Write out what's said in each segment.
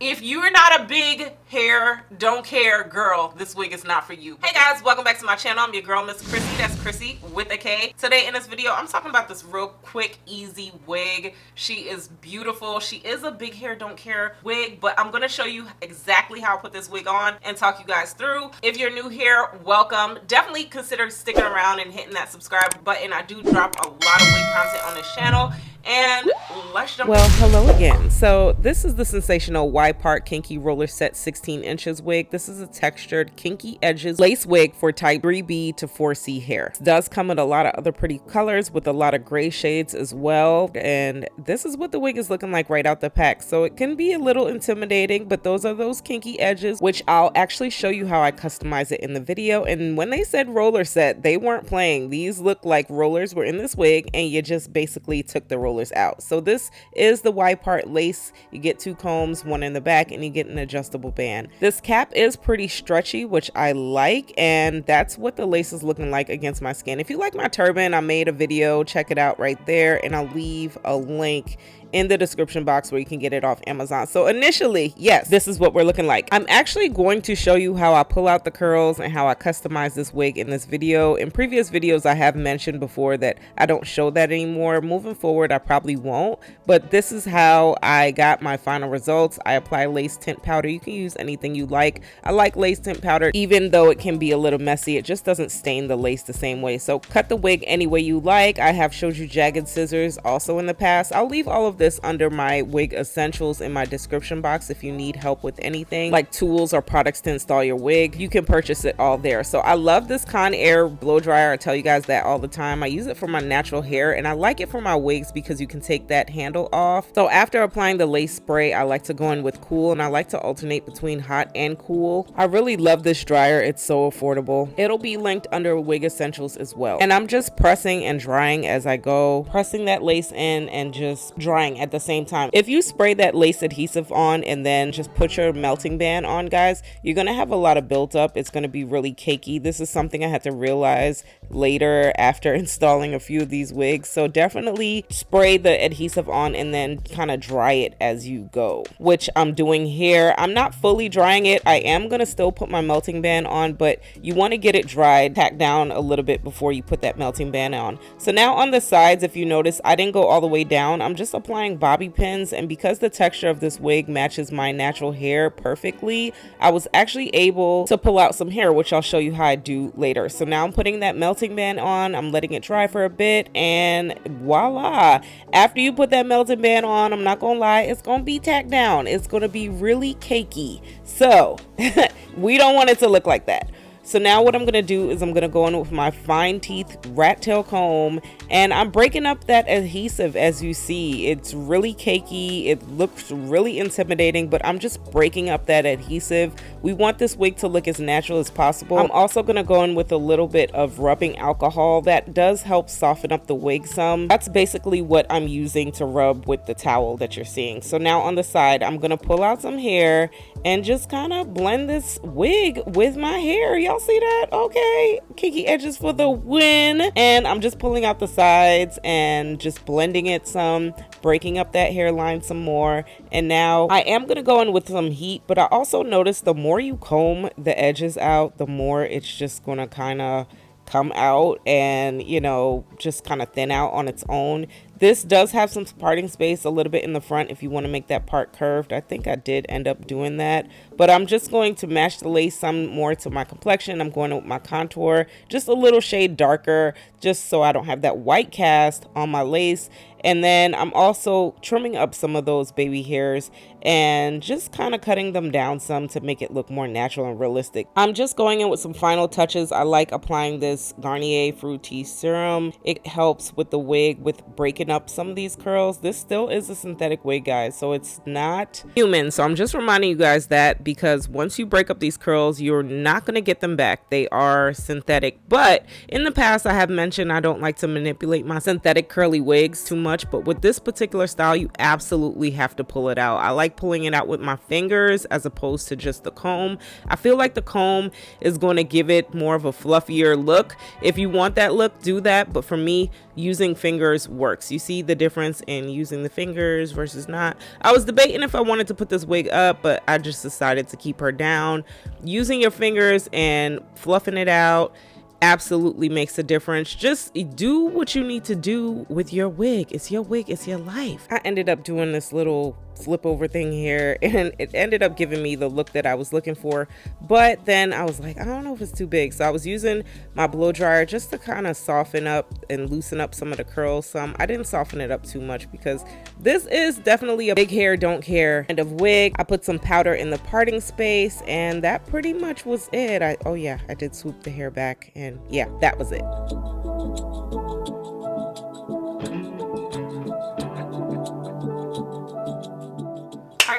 If you're not a big hair, don't care girl, this wig is not for you. Hey guys, welcome back to my channel. I'm your girl, Miss Khrissy. That's Khrissy with a K. Today in this video, I'm talking about this real quick, easy wig. She is beautiful. She is a big hair, don't care wig, but I'm going to show you exactly how I put this wig on and talk you guys through. If you're new here, welcome. Definitely consider sticking around and hitting that subscribe button. I do drop a lot of wig content on this channel. And let's jump. Well, hello again. So this is the Sensational Y-Part Kinky Roller Set 16 inches wig. This is a textured kinky edges lace wig for type 3B to 4C hair. It does come in a lot of other pretty colors with a lot of gray shades as well. And this is what the wig is looking like right out the pack. So it can be a little intimidating, but those are those kinky edges, which I'll actually show you how I customize it in the video. And when they said roller set, they weren't playing. These look like rollers were in this wig and you just basically took the rollers out. So this is the Y-Part lace. You get two combs, one in the back, and you get an adjustable band. This cap is pretty stretchy, which I like, and that's what the lace is looking like against my skin. If you like my turban, I made a video, check it out right there, and I'll leave a link in the description box where you can get it off Amazon. So initially, yes, this is what we're looking like. I'm actually going to show you how I pull out the curls and how I customize this wig in this video. In previous videos, I have mentioned before that I don't show that anymore. Moving forward, I probably won't, but this is how I got my final results. I apply lace tint powder. You can use anything you like. I like lace tint powder, even though it can be a little messy. It just doesn't stain the lace the same way. So cut the wig any way you like. I have showed you jagged scissors also in the past. I'll leave all of this under my wig essentials in my description box. If you need help with anything like tools or products to install your wig, you can purchase it all there. So I love this Conair blow dryer. I tell you guys that all the time. I use it for my natural hair and I like it for my wigs because you can take that handle off. So after applying the lace spray, I like to go in with cool, and I like to alternate between hot and cool. I really love this dryer. It's so affordable. It'll be linked under wig essentials as well. And I'm just pressing and drying as I go, pressing that lace in and just drying at the same time. If you spray that lace adhesive on and then just put your melting band on, guys, you're gonna have a lot of buildup. It's gonna be really cakey. This is something I had to realize later after installing a few of these wigs. So definitely spray the adhesive on and then kind of dry it as you go, which I'm doing here. I'm not fully drying it. I am gonna still put my melting band on, but you want to get it dried, tack down a little bit before you put that melting band on. So now on the sides, if you notice, I didn't go all the way down. I'm just applying bobby pins, and because the texture of this wig matches my natural hair perfectly, I was actually able to pull out some hair, which I'll show you how I do later. So now I'm putting that melting band on. I'm letting it dry for a bit, and voila. After you put that melting band on, I'm not gonna lie, it's gonna be tacked down. It's gonna be really cakey. So we don't want it to look like that. So now what I'm going to do is I'm going to go in with my fine teeth rat tail comb, and I'm breaking up that adhesive. As you see, it's really cakey. It looks really intimidating, but I'm just breaking up that adhesive. We want this wig to look as natural as possible. I'm also going to go in with a little bit of rubbing alcohol. That does help soften up the wig some. That's basically what I'm using to rub with the towel that you're seeing. So now on the side, I'm going to pull out some hair and just kind of blend this wig with my hair. Y'all see that? Okay, kinky edges for the win. And I'm just pulling out the sides and just blending it some, breaking up that hairline some more. And now I am going to go in with some heat, but I also noticed the more you comb the edges out, the more it's just going to kind of come out and, you know, just kind of thin out on its own. This does have some parting space a little bit in the front if you want to make that part curved. I think I did end up doing that, but I'm just going to match the lace some more to my complexion. I'm going with my contour just a little shade darker, just so I don't have that white cast on my lace. And then I'm also trimming up some of those baby hairs and just kind of cutting them down some to make it look more natural and realistic. I'm just going in with some final touches. I like applying this Garnier Fructis serum. It helps with the wig with breaking up some of these curls. This still is a synthetic wig, guys, so it's not human. So I'm just reminding you guys that, because once you break up these curls, you're not going to get them back. They are synthetic. But in the past, I have mentioned I don't like to manipulate my synthetic curly wigs too much, but with this particular style, you absolutely have to pull it out. I like pulling it out with my fingers as opposed to just the comb. I feel like the comb is going to give it more of a fluffier look. If you want that look, do that, but for me, using fingers works. You see the difference in using the fingers versus not. I was debating if I wanted to put this wig up, but I just decided to keep her down. Using your fingers and fluffing it out absolutely makes a difference. Just do what you need to do with your wig. It's your wig, it's your life. I ended up doing this little flip over thing here, and it ended up giving me the look that I was looking for, but then I was like, I don't know if it's too big, so I was using my blow dryer just to kind of soften up and loosen up some of the curls some. I didn't soften it up too much because this is definitely a big hair don't care kind of wig. I put some powder in the parting space, and that pretty much was it. Oh yeah, I did swoop the hair back, and yeah, that was it.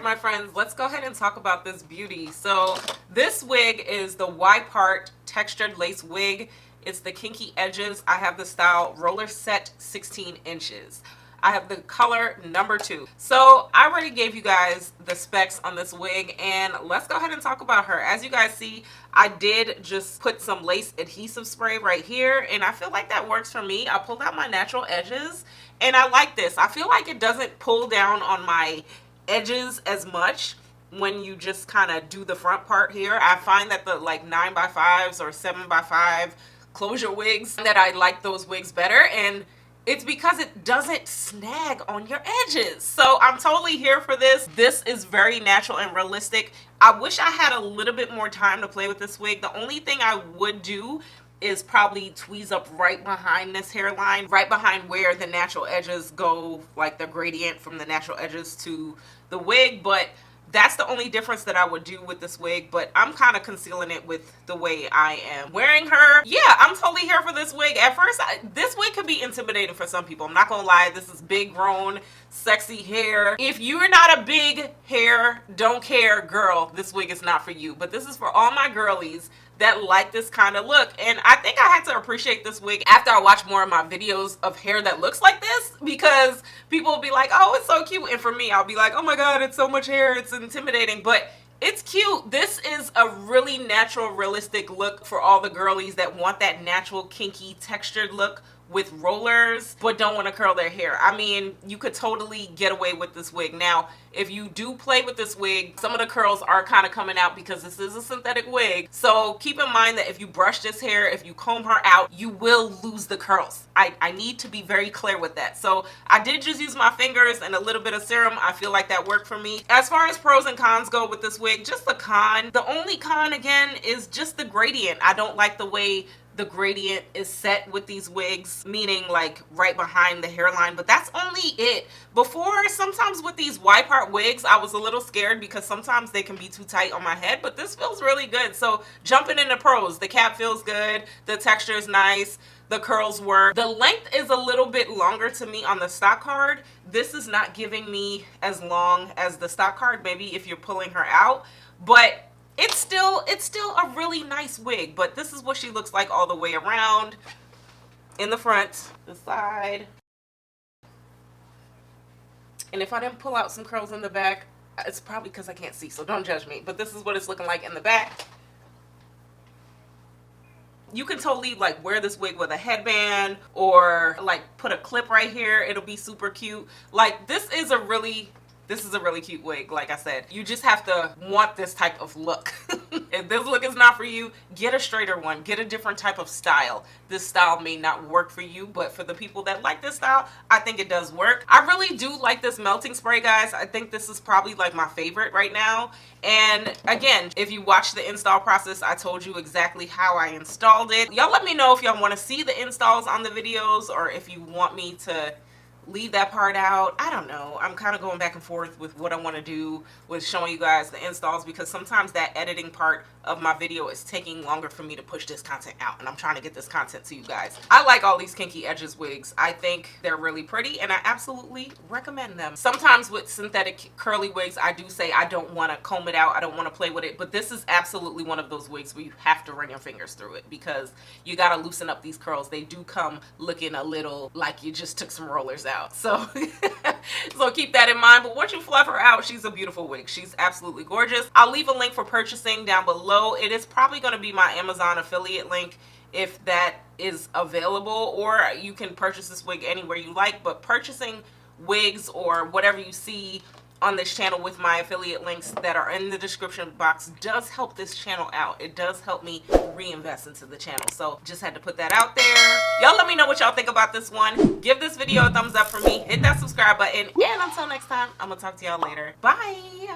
My friends, let's go ahead and talk about this beauty. So this wig is the Y-part textured lace wig. It's the kinky edges. I have the style roller set 16 inches. I have the color number 2. So I already gave you guys the specs on this wig, and let's go ahead and talk about her. As you guys see, I did just put some lace adhesive spray right here, and I feel like that works for me. I pulled out my natural edges, and I like this. I feel like it doesn't pull down on my edges as much when you just kind of do the front part here. I find that the like 9x5s or 7x5 closure wigs, that I like those wigs better, and it's because it doesn't snag on your edges. So I'm totally here for this. This is very natural and realistic. I wish I had a little bit more time to play with this wig. The only thing I would do is probably tweeze up right behind this hairline, right behind where the natural edges go, like the gradient from the natural edges to the wig. But that's the only difference that I would do with this wig, but I'm kind of concealing it with the way I am wearing her. Yeah, I'm totally here for this wig. At first, this wig could be intimidating for some people. I'm not gonna lie, this is big grown, sexy hair. If you're not a big hair, don't care girl, this wig is not for you. But this is for all my girlies that like this kind of look. And I think I had to appreciate this wig after I watched more of my videos of hair that looks like this, because people will be like, oh, it's so cute, and for me, I'll be like, oh my god, it's so much hair, it's intimidating. But it's cute. This is a really natural, realistic look for all the girlies that want that natural, kinky, textured look with rollers but don't want to curl their hair. I mean, you could totally get away with this wig. Now, if you do play with this wig, some of the curls are kind of coming out because this is a synthetic wig. So keep in mind that if you brush this hair, if you comb her out, you will lose the curls. I need to be very clear with that. So I did just use my fingers and a little bit of serum. I feel like that worked for me. As far as pros and cons go with this wig, just the con. The only con, again, is just the gradient. I don't like the way the gradient is set with these wigs, meaning like right behind the hairline, but that's only it. Before, sometimes with these Y-part wigs, I was a little scared because sometimes they can be too tight on my head, but this feels really good. So jumping into pros, the cap feels good, the texture is nice, the curls work. The length is a little bit longer to me on the stock card. This is not giving me as long as the stock card, maybe if you're pulling her out, but it's still a really nice wig. But this is what she looks like all the way around. In the front, the side. And if I didn't pull out some curls in the back, it's probably because I can't see, so don't judge me. But this is what it's looking like in the back. You can totally like wear this wig with a headband or like put a clip right here. It'll be super cute. Like this is a really cute wig. Like I said, you just have to want this type of look. If this look is not for you, get a straighter one, get a different type of style. This style may not work for you, but for the people that like this style, I think it does work. I really do like this melting spray, guys. I think this is probably like my favorite right now. And again, if you watch the install process, I told you exactly how I installed it. Y'all let me know if y'all want to see the installs on the videos or if you want me to leave that part out. I don't know. I'm kind of going back and forth with what I want to do with showing you guys the installs, because sometimes that editing part of my video is taking longer for me to push this content out, and I'm trying to get this content to you guys. I like all these Kinky Edges wigs. I think they're really pretty and I absolutely recommend them. Sometimes with synthetic curly wigs, I do say I don't want to comb it out, I don't want to play with it, but this is absolutely one of those wigs where you have to run your fingers through it because you got to loosen up these curls. They do come looking a little like you just took some rollers out. So so keep that in mind. But once you fluff her out, she's a beautiful wig. She's absolutely gorgeous. I'll leave a link for purchasing down below. It is probably going to be my Amazon affiliate link, if that is available, or you can purchase this wig anywhere you like. But purchasing wigs or whatever you see on this channel with my affiliate links that are in the description box does help this channel out. It does help me reinvest into the channel. So just had to put that out there. Y'all let me know what y'all think about this one. Give this video a thumbs up for me. Hit that subscribe button. And until next time, I'm gonna talk to y'all later. Bye.